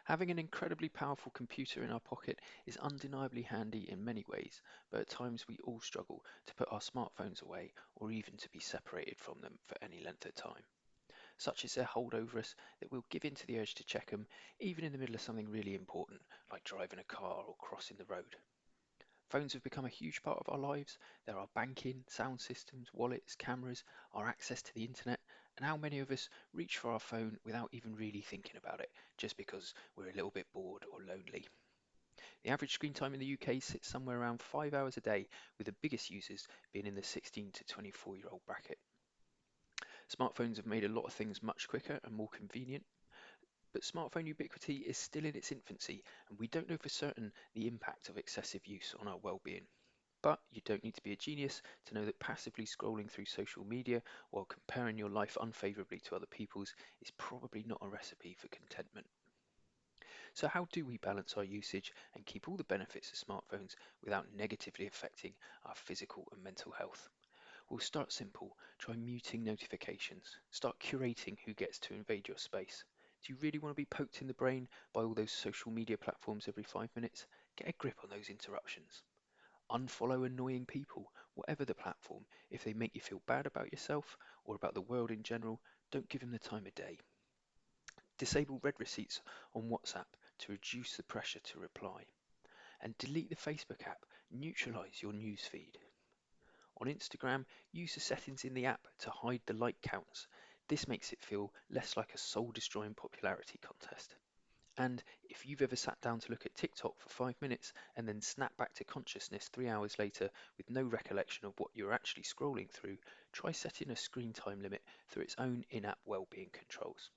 Having an incredibly powerful computer in our pocket is undeniably handy in many ways, but at times we all struggle to put our smartphones away or even to be separated from them for any length of time. Such is their hold over us that we'll give in to the urge to check them, even in the middle of something really important, like driving a car or crossing the road. Phones have become a huge part of our lives. There are banking, sound systems, wallets, cameras, our access to the internet, and how many of us reach for our phone without even really thinking about it, just because we're a little bit bored or lonely. The average screen time in the UK sits somewhere around 5 hours a day, with the biggest users being in the 16 to 24-year-old bracket. Smartphones have made a lot of things much quicker and more convenient, but smartphone ubiquity is still in its infancy, and we don't know for certain the impact of excessive use on our well-being. But you don't need to be a genius to know that passively scrolling through social media while comparing your life unfavorably to other people's is probably not a recipe for contentment. So how do we balance our usage and keep all the benefits of smartphones without negatively affecting our physical and mental health? We'll start simple. Try muting notifications. Start curating who gets to invade your space. Do you really want to be poked in the brain by all those social media platforms every 5 minutes? Get a grip on those interruptions. Unfollow annoying people, whatever the platform. If they make you feel bad about yourself or about the world in general, don't give them the time of day. Disable read receipts on WhatsApp to reduce the pressure to reply. And delete the Facebook app. Neutralize your news feed. On Instagram, use the settings in the app to hide the like counts. This makes it feel less like a soul-destroying popularity contest. And if you've ever sat down to look at TikTok for 5 minutes and then snap back to consciousness 3 hours later with no recollection of what you're actually scrolling through, try setting a screen time limit through its own in-app well-being controls.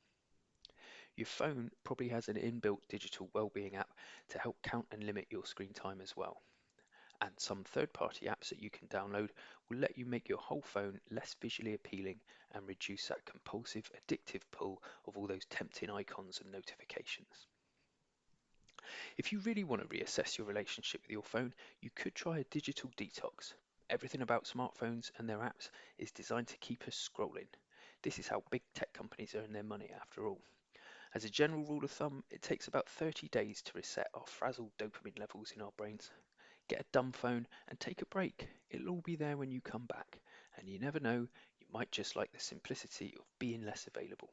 Your phone probably has an inbuilt digital well-being app to help count and limit your screen time as well. And some third-party apps that you can download will let you make your whole phone less visually appealing and reduce that compulsive, addictive pull of all those tempting icons and notifications. If you really want to reassess your relationship with your phone, you could try a digital detox. Everything about smartphones and their apps is designed to keep us scrolling. This is how big tech companies earn their money after all. As a general rule of thumb, it takes about 30 days to reset our frazzled dopamine levels in our brains. Get a dumb phone and take a break. It'll all be there when you come back. And you never know, you might just like the simplicity of being less available.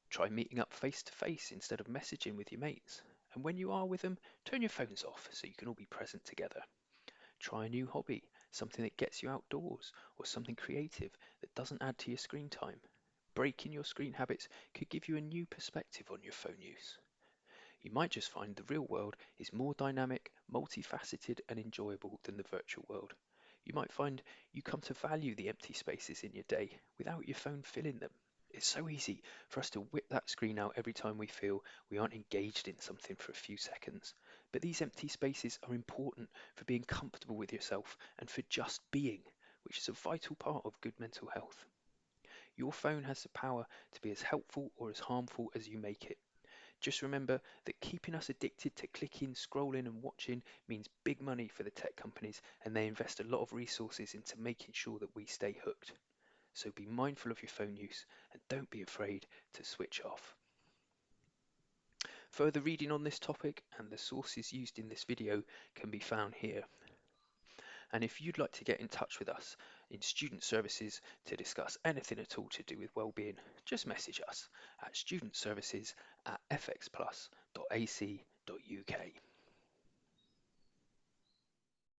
Try meeting up face to face instead of messaging with your mates. And when you are with them, turn your phones off so you can all be present together. Try a new hobby, something that gets you outdoors, or something creative that doesn't add to your screen time. Breaking your screen habits could give you a new perspective on your phone use. You might just find the real world is more dynamic, multifaceted, and enjoyable than the virtual world. You might find you come to value the empty spaces in your day without your phone filling them. It's so easy for us to whip that screen out every time we feel we aren't engaged in something for a few seconds. But these empty spaces are important for being comfortable with yourself and for just being, which is a vital part of good mental health. Your phone has the power to be as helpful or as harmful as you make it. Just remember that keeping us addicted to clicking, scrolling, and watching means big money for the tech companies, and they invest a lot of resources into making sure that we stay hooked. So be mindful of your phone use and don't be afraid to switch off. Further reading on this topic and the sources used in this video can be found here. And if you'd like to get in touch with us in student services to discuss anything at all to do with wellbeing, just message us at studentservices@fxplus.ac.uk.